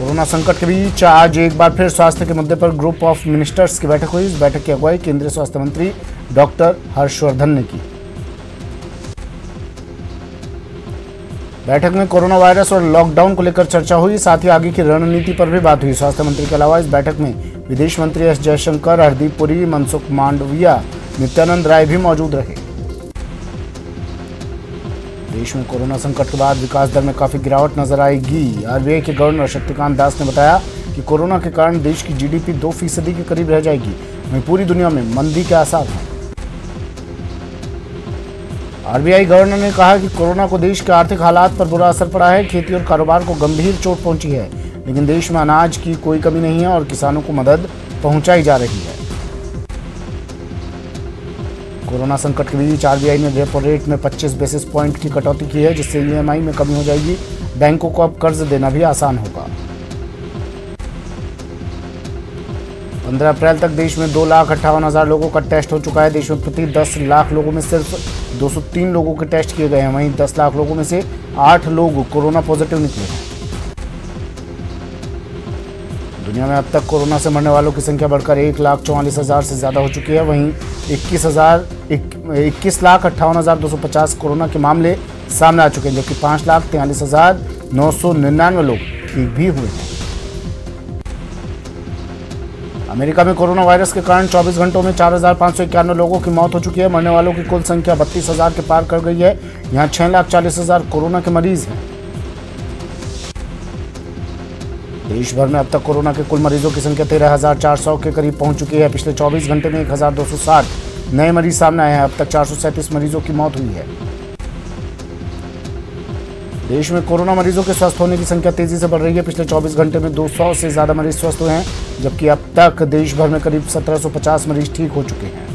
Corona संकट के बीच आज एक बार फिर स्वास्थ्य के मुद्दे पर ग्रुप ऑफ मिनिस्टर्स की बैठक हुई। इस बैठक की अगुवाई केंद्रीय स्वास्थ्य मंत्री डॉक्टर हर्षवर्धन ने की। बैठक में कोरोना वायरस और लॉकडाउन को लेकर चर्चा हुई, साथ ही आगे की रणनीति पर भी बात हुई। स्वास्थ्य मंत्री के अलावा इस बैठक में विदेश मंत्री एस जयशंकर, हरदीप पुरी, मनसुख मांडविया, नित्यानंद राय भी मौजूद रहे। देश में कोरोना संकट के बाद विकास दर में काफी गिरावट नजर आएगी। आरबीआई के गवर्नर शक्तिकांत दास ने बताया कि कोरोना के कारण देश की जीडीपी 2% के करीब रह जाएगी। वहीं पूरी दुनिया में मंदी के आसार हैं। आरबीआई गवर्नर ने कहा कि कोरोना को देश के आर्थिक हालात पर बुरा असर पड़ा है। खेती और कारोबार को गंभीर चोट पहुंची है, लेकिन देश में अनाज की कोई कमी नहीं है और किसानों को मदद पहुंचाई जा रही है। कोरोना संकट के बीच आरबीआई ने रेपो रेट में 25 बेसिस पॉइंट की कटौती की है, जिससे ईएमआई में कमी हो जाएगी। बैंकों को अब कर्ज देना भी आसान होगा। 15 अप्रैल तक देश में 2,58,000 लोगों का टेस्ट हो चुका है। देश में प्रति 10 लाख लोगों में सिर्फ 203 लोगों के टेस्ट किए गए हैं। वहीं 10 लाख लोगों में से 8 लोग कोरोना पॉजिटिव निकले हैं। दुनिया में अब तक कोरोना से मरने वालों की संख्या बढ़कर 1,44,000 से ज्यादा हो चुकी है। वहीं 21,58,250 कोरोना के मामले सामने आ चुके हैं, जबकि 5,43,999 लोग ठीक भी हुए हैं। अमेरिका में कोरोना वायरस के कारण 24 घंटों में 4,591 लोगों की मौत हो चुकी है। मरने वालों की कुल संख्या 32,000 के पार कर गई है। यहाँ 6,40,000 कोरोना के मरीज हैं। देश भर में अब तक कोरोना के कुल मरीजों की संख्या 13,400 के करीब पहुंच चुकी है। पिछले 24 घंटे में 1,260 नए मरीज सामने आए हैं। अब तक 437 मरीजों की मौत हुई है। देश में कोरोना मरीजों के स्वस्थ होने की संख्या तेजी से बढ़ रही है। पिछले 24 घंटे में 200 से ज्यादा मरीज स्वस्थ हुए हैं, जबकि अब तक देश भर में करीब 1,750 मरीज ठीक हो चुके हैं।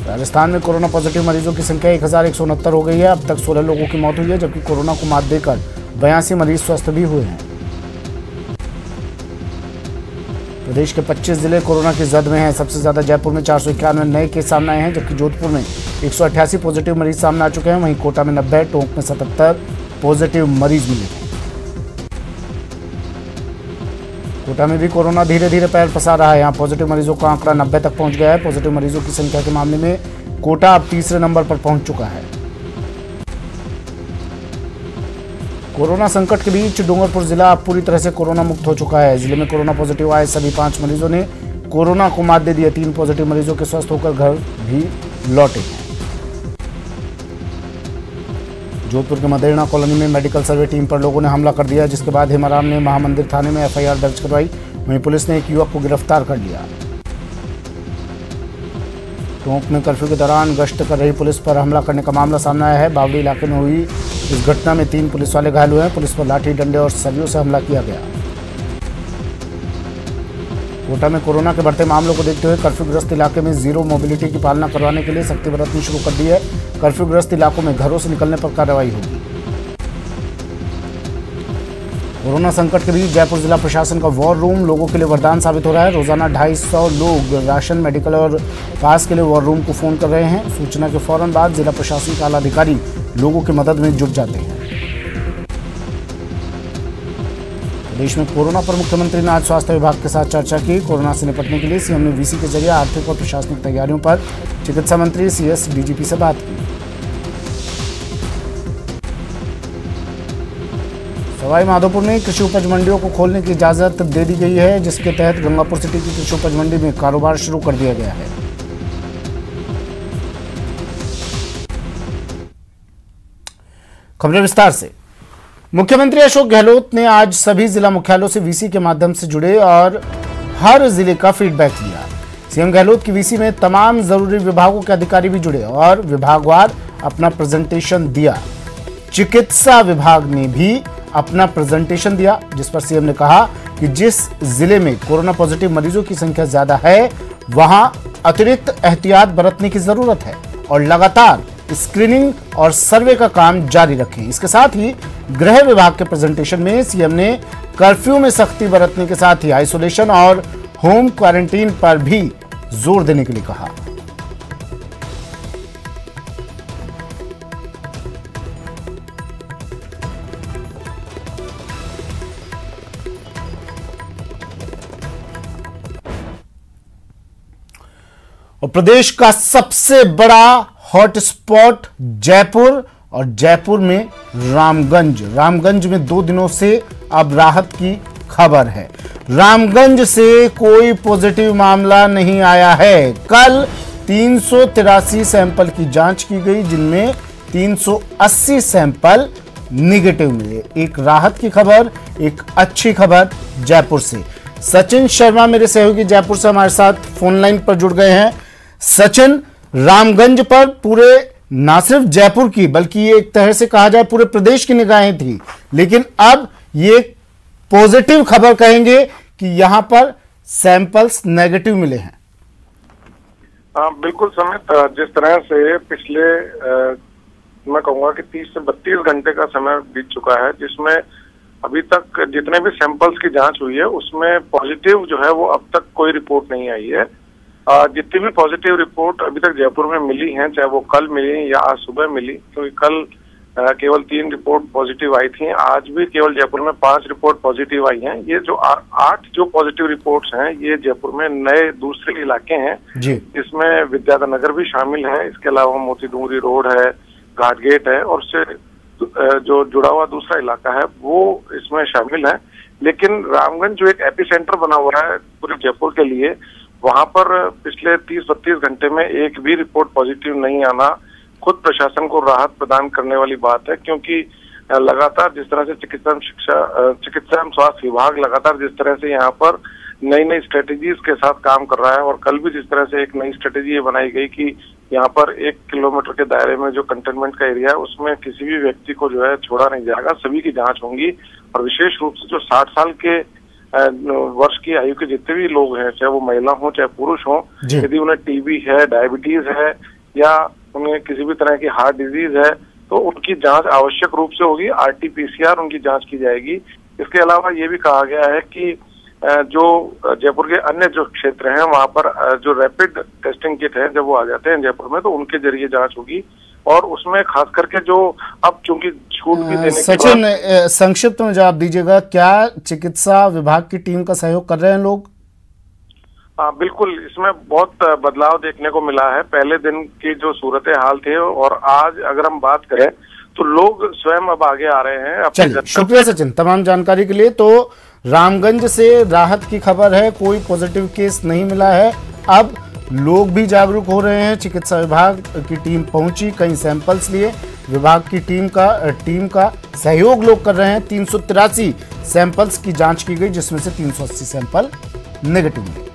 राजस्थान में कोरोना पॉजिटिव मरीजों की संख्या 1,169 हो गई है। अब तक 16 लोगों की मौत हुई है, जबकि कोरोना को मात देकर 82 मरीज स्वस्थ भी हुए हैं। प्रदेश के 25 जिले कोरोना की जद में हैं। सबसे ज्यादा जयपुर में 491 नए केस सामने आए हैं, जबकि जोधपुर में 188 पॉजिटिव मरीज सामने आ चुके हैं। वहीं कोटा में 90, टोंक में 77 पॉजिटिव मरीज मिले हैं। कोटा में भी कोरोना धीरे धीरे पैर पसार रहा है। यहाँ पॉजिटिव मरीजों का आंकड़ा 90 तक पहुंच गया है। पॉजिटिव मरीजों की संख्या के मामले में कोटा अब तीसरे नंबर पर पहुंच चुका है। कोरोना संकट के बीच डूंगरपुर जिला अब पूरी तरह से कोरोना मुक्त हो चुका है। जिले में कोरोना पॉजिटिव आए सभी 5 मरीजों ने कोरोना को मात दे दी है। 3 पॉजिटिव मरीजों के स्वस्थ होकर घर भी लौटे हैं। जोधपुर के मदेरणा कॉलोनी में मेडिकल सर्वे टीम पर लोगों ने हमला कर दिया, जिसके बाद हेमाराम ने महामंदिर थाने में एफआईआर दर्ज करवाई। वहीं पुलिस ने एक युवक को गिरफ्तार कर लिया। टोंक में कर्फ्यू के दौरान गश्त कर रही पुलिस पर हमला करने का मामला सामने आया है। बावड़ी इलाके में हुई इस घटना में 3 पुलिस वाले घायल हुए हैं। पुलिस पर लाठी, डंडे और सरियों से हमला किया गया। कोटा में कोरोना के बढ़ते मामलों को देखते हुए कर्फ्यूग्रस्त इलाके में जीरो मोबिलिटी की पालना करवाने के लिए सख्ती बरतनी शुरू कर दी है। कर्फ्यूग्रस्त इलाकों में घरों से निकलने पर कार्रवाई होगी। कोरोना संकट के बीच जयपुर जिला प्रशासन का वॉर रूम लोगों के लिए वरदान साबित हो रहा है। रोजाना 250 लोग राशन, मेडिकल और पास के लिए वॉर रूम को फोन कर रहे हैं। सूचना के फौरन बाद जिला प्रशासन के आला अधिकारी लोगों की मदद में जुट जाते हैं। प्रदेश में कोरोना पर मुख्यमंत्री ने आज स्वास्थ्य विभाग के साथ चर्चा की। कोरोना से निपटने के लिए सीएम ने वीसी के जरिए आर्थिक और प्रशासनिक तैयारियों पर चिकित्सा मंत्री, सीएस, डीजीपी से बात की। सवाई माधोपुर में कृषि उपज मंडियों को खोलने की इजाजत दे दी गई है, जिसके तहत गंगापुर सिटी की कृषि उपज मंडी में कारोबार शुरू कर दिया गया है। खबरें विस्तार से। मुख्यमंत्री अशोक गहलोत ने आज सभी जिला मुख्यालयों से वीसी के माध्यम से जुड़े और हर जिले का फीडबैक लिया। सीएम गहलोत की वीसी में तमाम जरूरी विभागों के अधिकारी भी जुड़े और विभागवार अपना प्रेजेंटेशन दिया। चिकित्सा विभाग ने भी अपना प्रेजेंटेशन दिया, जिस पर सीएम ने कहा कि जिस जिले में कोरोना पॉजिटिव मरीजों की संख्या ज्यादा है, वहां अतिरिक्त एहतियात बरतने की जरूरत है और लगातार स्क्रीनिंग और सर्वे का काम जारी रखें। इसके साथ ही गृह विभाग के प्रेजेंटेशन में सीएम ने कर्फ्यू में सख्ती बरतने के साथ ही आइसोलेशन और होम क्वारंटीन पर भी जोर देने के लिए कहा। और प्रदेश का सबसे बड़ा हॉटस्पॉट जयपुर, और जयपुर में रामगंज में 2 दिनों से अब राहत की खबर है। रामगंज से कोई पॉजिटिव मामला नहीं आया है। कल 383 सैंपल की जांच की गई, जिनमें 380 सैंपल निगेटिव मिले। एक राहत की खबर, एक अच्छी खबर जयपुर से। सचिन शर्मा मेरे सहयोगी जयपुर से हमारे साथ फोन लाइन पर जुड़ गए हैं। सचिन, रामगंज पर पूरे ना सिर्फ जयपुर की बल्कि ये एक तरह से कहा जाए पूरे प्रदेश की निगाहें थी, लेकिन अब ये पॉजिटिव खबर कहेंगे कि यहां पर सैंपल्स नेगेटिव मिले हैं। बिल्कुल समित, जिस तरह से पिछले मैं कहूंगा कि 30 से 32 घंटे का समय बीत चुका है, जिसमें अभी तक जितने भी सैंपल्स की जांच हुई है उसमें पॉजिटिव जो है वो अब तक कोई रिपोर्ट नहीं आई है। जितनी भी पॉजिटिव रिपोर्ट अभी तक जयपुर में मिली हैं, चाहे वो कल मिली या आज सुबह मिली, क्योंकि कल केवल 3 रिपोर्ट पॉजिटिव आई थी, आज भी केवल जयपुर में 5 रिपोर्ट पॉजिटिव आई हैं। ये जो 8 जो पॉजिटिव रिपोर्ट्स हैं ये जयपुर में नए दूसरे इलाके हैं, जिसमें विद्याधर भी शामिल है। इसके अलावा मोती डूंगरी रोड है, घाट गेट है, और उससे जो जुड़ा हुआ दूसरा इलाका है वो इसमें शामिल है। लेकिन रामगंज जो एक एपिसेंटर बना हुआ है पूरे जयपुर के लिए, वहां पर पिछले 30-32 घंटे में एक भी रिपोर्ट पॉजिटिव नहीं आना खुद प्रशासन को राहत प्रदान करने वाली बात है, क्योंकि लगातार जिस तरह से चिकित्सा एवं स्वास्थ्य विभाग लगातार जिस तरह से यहाँ पर नई स्ट्रेटेजीज के साथ काम कर रहा है, और कल भी जिस तरह से एक नई स्ट्रेटेजी बनाई गई कि यहाँ पर 1 किलोमीटर के दायरे में जो कंटेनमेंट का एरिया है उसमें किसी भी व्यक्ति को जो है छोड़ा नहीं जाएगा, सभी की जांच होंगी। और विशेष रूप से जो 60 साल के वर्ष की आयु के जितने भी लोग हैं, चाहे वो महिला हो चाहे पुरुष हो, यदि उन्हें टीबी है, डायबिटीज है या उन्हें किसी भी तरह की हार्ट डिजीज है, तो उनकी जांच आवश्यक रूप से होगी। RT-PCR उनकी जांच की जाएगी। इसके अलावा ये भी कहा गया है कि जो जयपुर के अन्य जो क्षेत्र हैं वहां पर जो रैपिड टेस्टिंग किट है, जब वो आ जाते हैं जयपुर में तो उनके जरिए जांच होगी, और उसमें खास करके जो अब चूंकि छूट भी देने सचिन, संक्षिप्त में जवाब दीजिएगा, क्या चिकित्सा विभाग की टीम का सहयोग कर रहे हैं लोग? बिल्कुल, इसमें बहुत बदलाव देखने को मिला है। पहले दिन की जो सूरत हाल थे और आज अगर हम बात करें तो लोग स्वयं अब आगे आ रहे हैं। चलिए, शुक्रिया सचिन तमाम जानकारी के लिए। तो रामगंज से राहत की खबर है, कोई पॉजिटिव केस नहीं मिला है। अब लोग भी जागरूक हो रहे हैं। चिकित्सा विभाग की टीम पहुंची, कई सैंपल्स लिए, विभाग की टीम का सहयोग लोग कर रहे हैं। 383 सैंपल्स की जांच की गई, जिसमें से 380 सैंपल नेगेटिव मिले।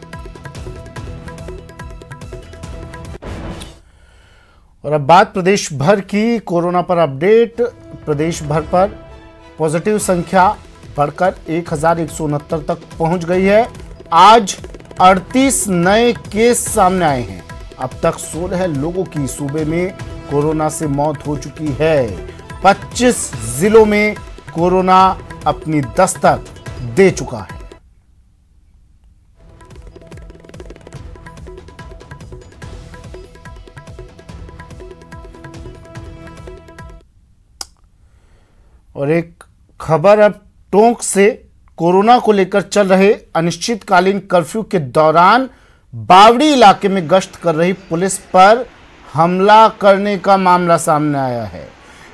और अब बात प्रदेश भर की कोरोना पर अपडेट। प्रदेश भर पर पॉजिटिव संख्या बढ़कर 1169 तक पहुंच गई है। आज 38 नए केस सामने आए हैं। अब तक 16 लोगों की सूबे में कोरोना से मौत हो चुकी है। 25 जिलों में कोरोना अपनी दस्तक दे चुका है। और एक खबर अब टोंक से, कोरोना को लेकर चल रहे अनिश्चितकालीन कर्फ्यू के दौरान बावड़ी इलाके में गश्त कर रही पुलिस पर हमला करने का मामला सामने आया है।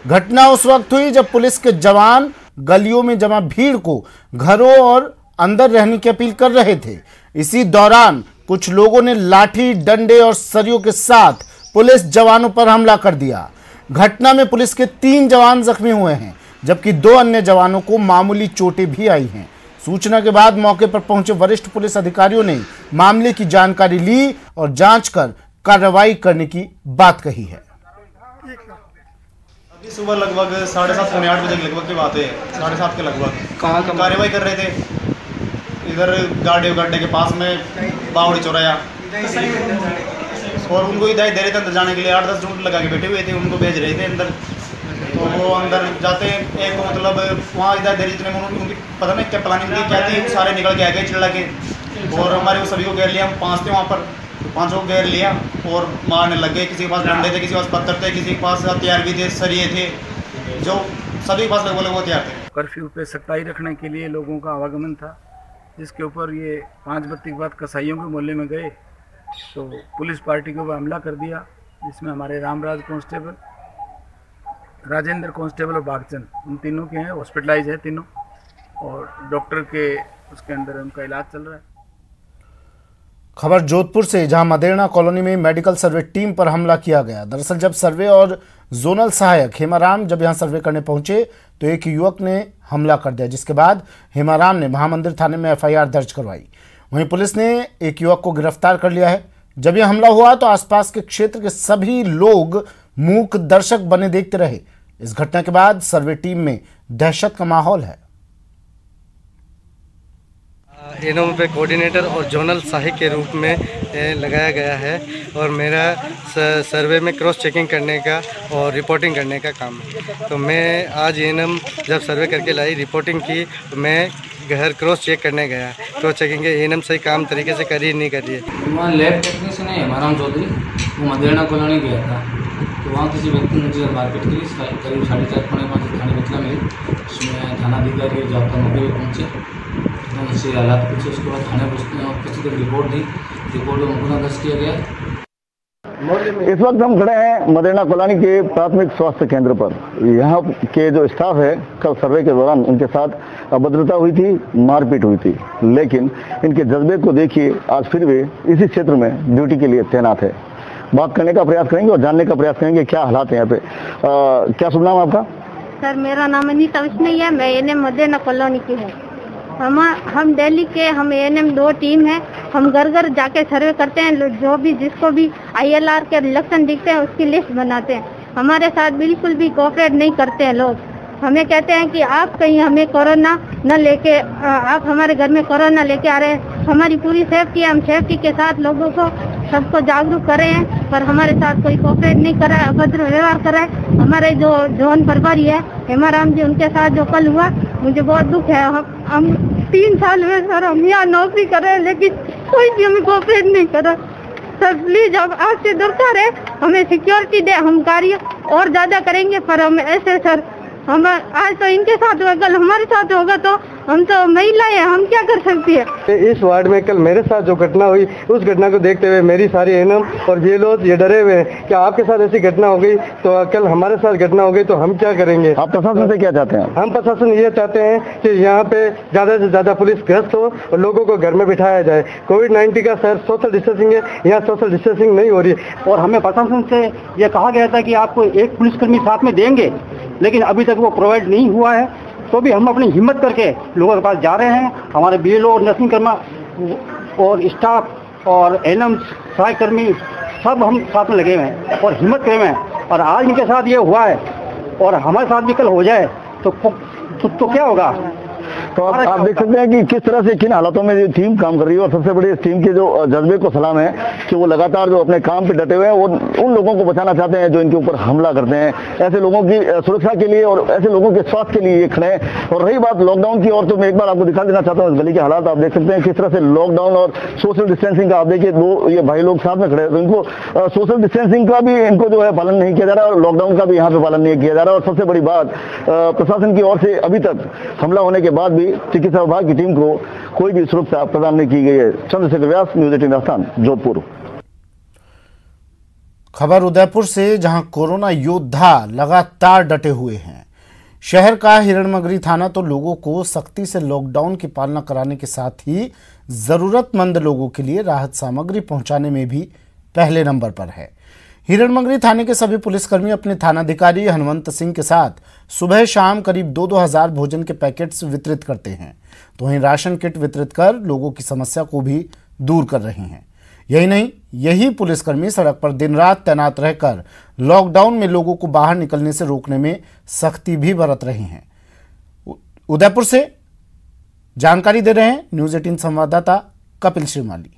घटना उस वक्त हुई जब पुलिस के जवान गलियों में जमा भीड़ को घरों और अंदर रहने की अपील कर रहे थे। इसी दौरान कुछ लोगों ने लाठी, डंडे और सरियों के साथ पुलिस जवानों पर हमला कर दिया। घटना में पुलिस के 3 जवान जख्मी हुए हैं, जबकि 2 अन्य जवानों को मामूली चोटें भी आई हैं। सूचना के बाद मौके पर पहुंचे वरिष्ठ पुलिस अधिकारियों ने मामले की जानकारी ली और जांच कर कार्रवाई करने की बात कही है। अभी सुबह लगभग 7:30 पौने 8 बजे के लगभग की बात है। 7:30 के लगभग कार्रवाई कर रहे थे इधर गाड़े के पास में बावड़ी चौराया, और उनको हिदायत दे रहे थे अंदर जाने के लिए। 8-10 ड्यूटी लगा के बैठे हुए थे, उनको भेज रहे थे अंदर। तो वो अंदर जाते एक को मतलब वहाँ इधर देरी इतने उनकी पता नहीं क्या प्लानिंग थी क्या थी, सारे निकल के आ गए चिल्ला के, और हमारे सभी को घेर लिया। हम 5 थे वहाँ पर, 5 को घेर लिया और मारने लग गए। किसी के पास डंडे थे, किसी के पास पत्थर थे, किसी के पास हथियार भी थे, सरिये थे, जो सभी के पास लगभग वो हथियार थे। कर्फ्यू पे सख्ताई रखने के लिए लोगों का आवागमन था, जिसके ऊपर ये 5 बजे के बाद कसाईयों के मोहल्ले में गए तो पुलिस पार्टी के ऊपर हमला कर दिया, जिसमें हमारे रामराज कांस्टेबल, राजेंद्र कांस्टेबल और बागचंद, उन तीनों के हैं, हॉस्पिटलाइज है तीनों, और डॉक्टर के उसके अंदर उनका इलाज चल रहा है। खबर जोधपुर से, जहां मदेरणा कॉलोनी में मेडिकल सर्वे टीम पर हमला किया गया। दरअसल जब सर्वे और जोनल सहायक हेमाराम जब यहां सर्वे करने पहुंचे तो एक युवक ने हमला कर दिया, जिसके बाद हेमाराम ने महामंदिर थाने में एफआईआर दर्ज करवाई। वहीं पुलिस ने एक युवक को गिरफ्तार कर लिया है। जब यह हमला हुआ तो आसपास के क्षेत्र के सभी लोग मूक दर्शक बने देखते रहे। इस घटना के बाद सर्वे टीम में दहशत का माहौल है। एनोम पे कोऑर्डिनेटर और जोनल सहायक के रूप में लगाया गया है और मेरा सर्वे में क्रॉस चेकिंग करने का और रिपोर्टिंग करने का काम है। तो मैं आज एनएम जब सर्वे करके लाई, रिपोर्टिंग की, तो मैं घर क्रॉस चेक करने गया। क्रॉस चेकिंग के एनएम सही काम तरीके से कर रही नहीं कर रही है। वहाँ लैब टेक्नीशियन है हेमाराम चौधरी, वो मदेरणा कॉलोनी गया था, तो वहाँ किसी व्यक्ति ने मुझे मारपीट करी। करीब 4:30-5 थाने में इतला मिली। उसमें थाना अधिकारी जाब्ता मौके पर पहुँचे, उनसे हालात पूछे, उसके बाद थाने पुस्तक रिपोर्ट दी, रिपोर्ट में मुकदमा दर्ज किया गया। इस वक्त हम खड़े हैं मदेरणा कॉलोनी के प्राथमिक स्वास्थ्य केंद्र पर। यहाँ के जो स्टाफ है, कल सर्वे के दौरान इनके साथ अभद्रता हुई थी, मारपीट हुई थी, लेकिन इनके जज्बे को देखिए, आज फिर वे इसी क्षेत्र में ड्यूटी के लिए तैनात है। बात करने का प्रयास करेंगे और जानने का प्रयास करेंगे क्या हालात है यहाँ पे। क्या शुभ नाम आपका? सर, मेरा नाम अनीता विष्णु है, मैं एनएम मदेरणा कॉलोनी की हूँ। हम दिल्ली के, हम एएनएम 2 टीम है। हम घर घर जाके सर्वे करते हैं, जो भी जिसको भी आईएलआर के लक्षण दिखते हैं उसकी लिस्ट बनाते हैं। हमारे साथ बिल्कुल भी कोऑपरेट नहीं करते हैं लोग। हमें कहते हैं कि आप कहीं हमें कोरोना न लेके, आप हमारे घर में कोरोना लेके आ रहे हैं। हमारी पूरी सेफ्टी है, हम सेफ्टी के साथ लोगों को सबको जागरूक कर रहे हैं, पर हमारे साथ कोई कोऑपरेट नहीं कर रहा है, अभद्र व्यवहार कर रहा है। हमारे जो जोन प्रभारी है हेमाराम जी, उनके साथ जो कल हुआ, मुझे बहुत दुख है। हम 3 साल में सर हम यहाँ नौकरी कर रहे हैं, लेकिन कोई भी हमें कोऑपरेट नहीं कर रहा। सर प्लीज अब आपसे दरकार है, हमें सिक्योरिटी दे, हम कार्य और ज्यादा करेंगे, पर हम ऐसे सर हम आज तो इनके साथ हुआ, कल हमारे साथ होगा, तो हम तो महिलाएं हैं, हम क्या कर सकती है। इस वार्ड में कल मेरे साथ जो घटना हुई, उस घटना को देखते हुए मेरी सारी एनएम और ये लोग ये डरे हुए हैं कि आपके साथ ऐसी घटना हो गई तो कल हमारे साथ घटना हो गई तो हम क्या करेंगे। आप प्रशासन से क्या चाहते हैं? हम प्रशासन ये चाहते हैं कि यहाँ पे ज्यादा से ज्यादा पुलिस गश्त हो और लोगों को घर में बिठाया जाए। कोविड-19 का सर सोशल डिस्टेंसिंग है, यहाँ सोशल डिस्टेंसिंग नहीं हो रही है। और हमें प्रशासन से ये कहा गया था कि आपको एक पुलिसकर्मी साथ में देंगे, लेकिन अभी तक वो प्रोवाइड नहीं हुआ है। तो भी हम अपनी हिम्मत करके लोगों के पास जा रहे हैं। हमारे बीएलओ और नर्सिंग कर्मा और स्टाफ और एएनएम सहायक कर्मी सब हम साथ में लगे हुए हैं और हिम्मत करे हुए हैं। और आज इनके साथ ये हुआ है और हमारे साथ भी कल हो जाए तो क्या होगा। तो आप देख सकते हैं कि किस तरह से, किन हालातों में ये टीम काम कर रही है। और सबसे बड़ी इस टीम के जो जज्बे को सलाम है कि वो लगातार जो अपने काम पे डटे हुए हैं, वो उन लोगों को बचाना चाहते हैं जो इनके ऊपर हमला करते हैं। ऐसे लोगों की सुरक्षा के लिए और ऐसे लोगों के स्वास्थ्य के लिए ये खड़े हैं। और रही बात लॉकडाउन की, और तो मैं एक बार आपको दिखा देना चाहता हूँ इस गली के हालात। आप देख सकते हैं किस तरह से लॉकडाउन और सोशल डिस्टेंसिंग का, आप देखिए 2 ये भाई लोग साथ में खड़े हैं, तो इनको सोशल डिस्टेंसिंग का भी इनको जो है पालन नहीं किया जा रहा है और लॉकडाउन का भी यहाँ पे पालन नहीं किया जा रहा है। और सबसे बड़ी बात, प्रशासन की ओर से अभी तक हमला होने के बाद भी चिकित्सा विभाग की टीम को कोई भी सुरक्षा प्रदान नहीं की गई है। चंद्रशेखर व्यास, न्यूज़ 18 राजस्थान, जोधपुर। खबर उदयपुर से, जहां कोरोना योद्धा लगातार डटे हुए हैं। शहर का हिरणमगरी थाना तो लोगों को सख्ती से लॉकडाउन की पालना कराने के साथ ही जरूरतमंद लोगों के लिए राहत सामग्री पहुंचाने में भी पहले नंबर पर है। हिरणमगरी थाने के सभी पुलिसकर्मी अपने थानाधिकारी हनुमंत सिंह के साथ सुबह शाम करीब 2-2 हजार भोजन के पैकेट्स वितरित करते हैं, तो वहीं राशन किट वितरित कर लोगों की समस्या को भी दूर कर रहे हैं। यही नहीं, यही पुलिसकर्मी सड़क पर दिन रात तैनात रहकर लॉकडाउन में लोगों को बाहर निकलने से रोकने में सख्ती भी बरत रहे हैं। उदयपुर से जानकारी दे रहे हैं न्यूज़ 18 संवाददाता कपिल श्रीमाली।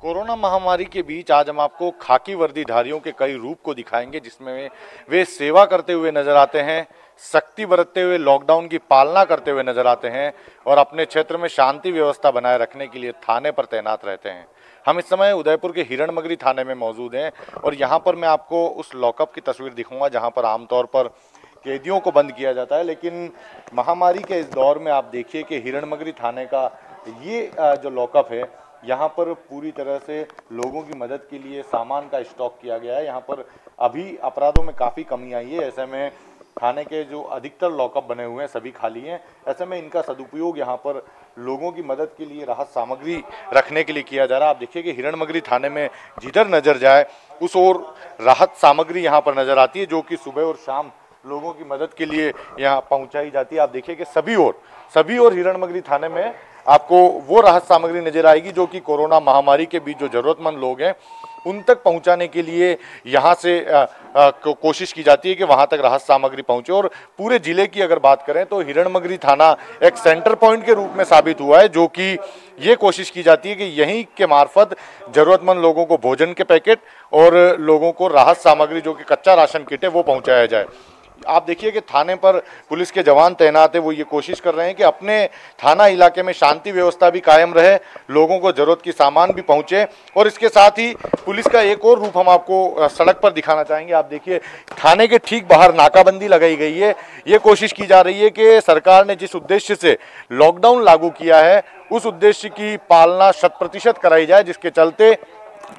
कोरोना महामारी के बीच आज हम आपको खाकी वर्दीधारियों के कई रूप को दिखाएंगे, जिसमें वे सेवा करते हुए नजर आते हैं, सख्ती बरतते हुए लॉकडाउन की पालना करते हुए नजर आते हैं और अपने क्षेत्र में शांति व्यवस्था बनाए रखने के लिए थाने पर तैनात रहते हैं। हम इस समय उदयपुर के हिरणमगरी थाने में मौजूद हैं और यहाँ पर मैं आपको उस लॉकअप की तस्वीर दिखाऊंगा जहाँ पर आमतौर पर कैदियों को बंद किया जाता है, लेकिन महामारी के इस दौर में आप देखिए कि हिरणमगरी थाने का ये जो लॉकअप है यहाँ पर पूरी तरह से लोगों की मदद के लिए सामान का स्टॉक किया गया है। यहाँ पर अभी अपराधों में काफ़ी कमी आई है। ऐसे में थाने के जो अधिकतर लॉकअप बने हुए हैं सभी खाली हैं। ऐसे में इनका सदुपयोग यहाँ पर लोगों की मदद के लिए राहत सामग्री रखने के लिए किया जा रहा है। आप देखिए कि हिरणमगरी थाने में जिधर नजर जाए उस ओर राहत सामग्री यहाँ पर नजर आती है, जो कि सुबह और शाम लोगों की मदद के लिए यहाँ पहुँचाई जाती है। आप देखिए कि सभी ओर हिरणमगरी थाने में आपको वो राहत सामग्री नजर आएगी जो कि कोरोना महामारी के बीच जो जरूरतमंद लोग हैं उन तक पहुंचाने के लिए यहाँ से कोशिश की जाती है कि वहां तक राहत सामग्री पहुंचे। और पूरे जिले की अगर बात करें तो हिरणमगरी थाना एक सेंटर पॉइंट के रूप में साबित हुआ है, जो कि ये कोशिश की जाती है कि यहीं के मार्फत जरूरतमंद लोगों को भोजन के पैकेट और लोगों को राहत सामग्री जो कि कच्चा राशन किट है वो पहुँचाया जाए। आप देखिए कि थाने पर पुलिस के जवान तैनात है, वो ये कोशिश कर रहे हैं कि अपने थाना इलाके में शांति व्यवस्था भी कायम रहे, लोगों को जरूरत की सामान भी पहुंचे। और इसके साथ ही पुलिस का एक और रूप हम आपको सड़क पर दिखाना चाहेंगे। आप देखिए थाने के ठीक बाहर नाकाबंदी लगाई गई है। ये कोशिश की जा रही है कि सरकार ने जिस उद्देश्य से लॉकडाउन लागू किया है उस उद्देश्य की पालना 100% कराई जाए, जिसके चलते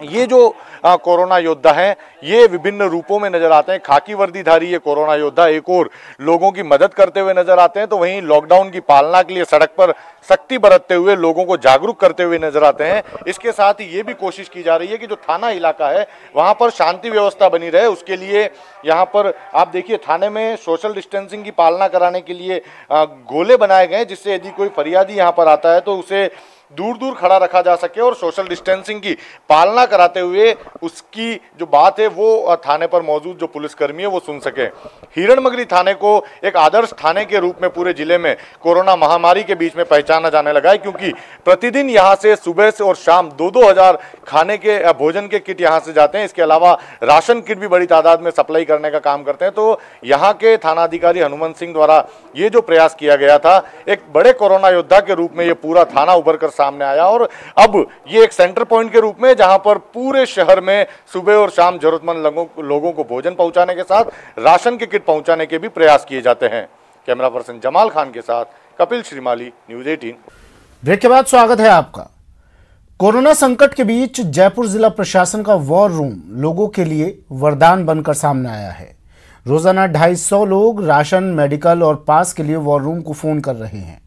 ये जो कोरोना योद्धा हैं ये विभिन्न रूपों में नजर आते हैं। खाकी वर्दीधारी ये कोरोना योद्धा एक और लोगों की मदद करते हुए नजर आते हैं, तो वहीं लॉकडाउन की पालना के लिए सड़क पर सख्ती बरतते हुए लोगों को जागरूक करते हुए नजर आते हैं। इसके साथ ही ये भी कोशिश की जा रही है कि जो थाना इलाका है वहां पर शांति व्यवस्था बनी रहे, उसके लिए यहाँ पर आप देखिए थाने में सोशल डिस्टेंसिंग की पालना कराने के लिए गोले बनाए गए, जिससे यदि कोई फरियादी यहाँ पर आता है तो उसे दूर दूर खड़ा रखा जा सके और सोशल डिस्टेंसिंग की पालना कराते हुए उसकी जो बात है वो थाने पर मौजूद जो पुलिसकर्मी है वो सुन सके। हिरणमगरी थाने को एक आदर्श थाने के रूप में पूरे जिले में कोरोना महामारी के बीच में पहचाना जाने लगा है, क्योंकि प्रतिदिन यहाँ से सुबह से और शाम 2-2 हज़ार खाने के भोजन के किट यहाँ से जाते हैं। इसके अलावा राशन किट भी बड़ी तादाद में सप्लाई करने का काम करते हैं। तो यहाँ के थानाधिकारी हनुमंत सिंह द्वारा ये जो प्रयास किया गया था, एक बड़े कोरोना योद्धा के रूप में ये पूरा थाना उभर कर सामने आया और अब ये एक सेंटर पॉइंट के रूप में जहां पर पूरे शहर में सुबह और शाम जरूरतमंद लोगों को भोजन पहुंचाने के साथ राशन के किट पहुंचाने के भी प्रयास किए जाते हैं। कैमरा पर्सन जमाल खान के साथ कपिल श्रीमाली, न्यूज़ 18। ब्रेक के बाद स्वागत है आपका। कोरोना संकट के बीच जयपुर जिला प्रशासन का वॉर रूम लोगों के लिए वरदान बनकर सामने आया है। रोजाना 250 लोग राशन, मेडिकल और पास के लिए वॉर रूम को फोन कर रहे हैं।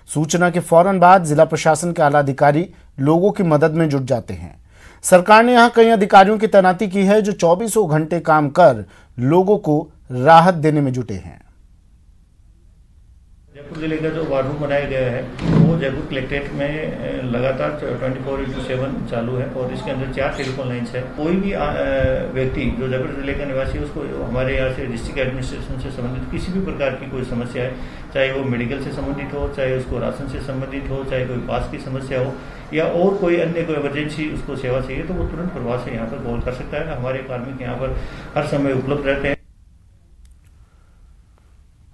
सूचना के फौरन बाद जिला प्रशासन के आला अधिकारी लोगों की मदद में जुट जाते हैं। सरकार ने यहां कई अधिकारियों की तैनाती की है जो 24 घंटे काम कर लोगों को राहत देने में जुटे हैं। जयपुर जिले का जो वार रूम बनाया गया है वो जयपुर कलेक्ट्रेट में लगातार 24/7 चालू है और इसके अंदर 4 टेलीफोन लाइन्स है। कोई भी व्यक्ति जो जयपुर जिले का निवासी है उसको हमारे यहाँ से डिस्ट्रिक्ट एडमिनिस्ट्रेशन से संबंधित किसी भी प्रकार की कोई समस्या है, चाहे वो मेडिकल से संबंधित हो, चाहे उसको राशन से संबंधित हो, चाहे कोई पास की समस्या हो या और कोई अन्य कोई इमरजेंसी उसको सेवा चाहिए, तो वो तुरंत प्रभाव से यहाँ पर कॉल कर सकता है। हमारे कार्मिक यहाँ पर हर समय उपलब्ध रहते हैं।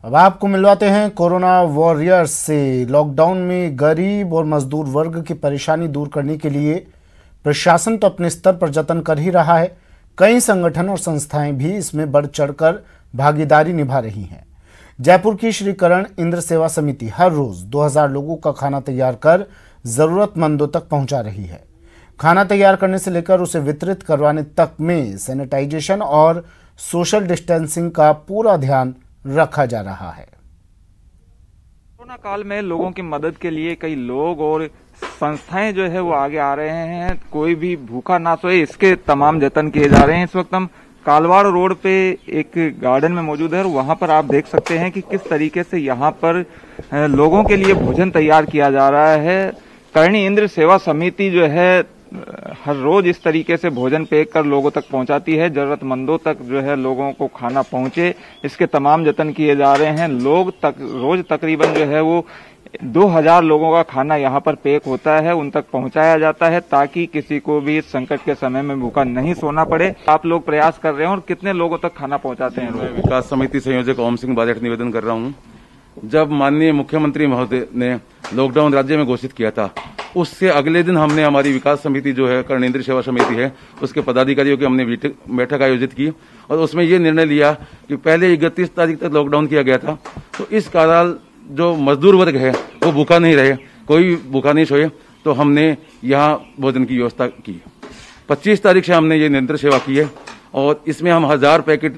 अब आपको मिलवाते हैं कोरोना वॉरियर्स से। लॉकडाउन में गरीब और मजदूर वर्ग की परेशानी दूर करने के लिए प्रशासन तो अपने स्तर पर जतन कर ही रहा है, कई संगठन और संस्थाएं भी इसमें बढ़ चढ़कर भागीदारी निभा रही हैं। जयपुर की श्री करण इंद्र सेवा समिति हर रोज 2000 लोगों का खाना तैयार कर जरूरतमंदों तक पहुंचा रही है। खाना तैयार करने से लेकर उसे वितरित करवाने तक में सैनिटाइजेशन और सोशल डिस्टेंसिंग का पूरा ध्यान रखा जा रहा है। कोरोना काल में लोगों की मदद के लिए कई लोग और संस्थाएं जो है वो आगे आ रहे हैं। कोई भी भूखा ना सोए इसके तमाम जतन किए जा रहे हैं। इस वक्त हम कालवाड़ रोड पे एक गार्डन में मौजूद है और वहां पर आप देख सकते हैं कि किस तरीके से यहाँ पर लोगों के लिए भोजन तैयार किया जा रहा है। करणी इंद्र सेवा समिति जो है हर रोज इस तरीके से भोजन पैक कर लोगों तक पहुंचाती है। जरूरतमंदों तक जो है लोगों को खाना पहुंचे इसके तमाम जतन किए जा रहे हैं। रोज तकरीबन जो है वो 2000 लोगों का खाना यहाँ पर पैक होता है, उन तक पहुंचाया जाता है ताकि किसी को भी इस संकट के समय में भूखा नहीं सोना पड़े। आप लोग प्रयास कर रहे हैं और कितने लोगों तक खाना पहुंचाते हैं? मैं विकास समिति संयोजक ओम सिंह बाजेट निवेदन कर रहा हूँ। जब माननीय मुख्यमंत्री महोदय ने लॉकडाउन राज्य में घोषित किया था उससे अगले दिन हमने हमारी विकास समिति जो है कर्णेंद्र सेवा समिति है उसके पदाधिकारियों की हमने बैठक आयोजित की और उसमें ये निर्णय लिया कि पहले 31 तारीख तक लॉकडाउन किया गया था, तो इस कारण जो मजदूर वर्ग है वो भूखा नहीं रहे, कोई भूखा नहीं सोए। तो हमने यहाँ भोजन की व्यवस्था की। 25 तारीख से हमने ये निरंतर सेवा की है और इसमें हम 1000 पैकेट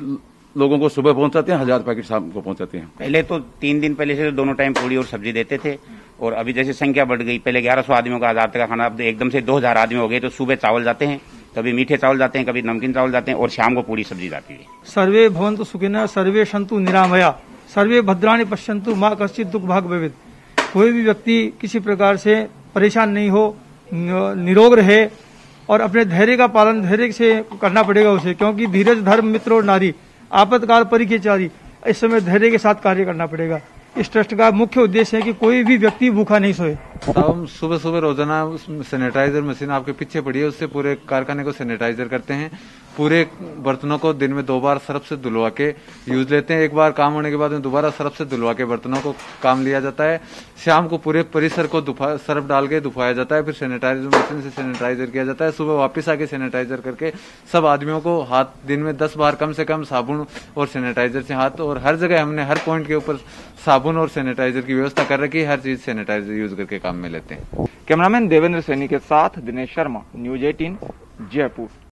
लोगों को सुबह पहुंचाते हैं, 1000 पैकेट शाम को पहुंचाते हैं। पहले तो 3 दिन पहले से दोनों टाइम पूड़ी और सब्जी देते थे और अभी जैसे संख्या बढ़ गई, पहले 1100 आदमियों का 1000 तक का खाना, अब एकदम से 2000 आदमी हो गए। तो सुबह चावल जाते हैं, कभी मीठे चावल जाते हैं, कभी नमकीन चावल जाते हैं और शाम को पूरी सब्जी जाती है। सर्वे भवन्तु सुखिनः, सर्वे सन्तु निरामया, सर्वे भद्राणि पश्यन्तु, मां कश्चित् दुःख भाग् भवेत्। कोई भी व्यक्ति किसी प्रकार से परेशान नहीं हो, निरोग रहे और अपने धैर्य का पालन धैर्य से करना पड़ेगा उसे, क्योंकि धीरज धर्म मित्र और नारी, आपातकाल परिचयारी, इस समय धैर्य के साथ कार्य करना पड़ेगा। इस ट्रस्ट का मुख्य उद्देश्य है कि कोई भी व्यक्ति भूखा नहीं सोए। हम सुबह सुबह रोजाना सैनिटाइजर मशीन आपके पीछे पड़ी है, उससे पूरे कारखाने को सैनिटाइजर करते हैं। पूरे बर्तनों को दिन में 2 बार सर्फ से धुलवा के यूज लेते हैं। एक बार काम होने के बाद में दोबारा सर्फ से धुलवा के बर्तनों को काम लिया जाता है। शाम को पूरे परिसर को सर्फ डाल के धुलवाया जाता है, फिर सैनिटाइजर मशीन से सैनिटाइजर किया जाता है। सुबह वापस आके सैनिटाइजर करके सब आदमियों को हाथ दिन में 10 बार कम से कम साबुन और सैनिटाइजर से हाथ, और हर जगह हमने हर पॉइंट के ऊपर साबुन और सैनिटाइजर की व्यवस्था कर रखी है। हर चीज सैनिटाइजर यूज करके काम में लेते हैं। कैमरामैन देवेंद्र सैनी के साथ दिनेश शर्मा, न्यूज 18 जयपुर।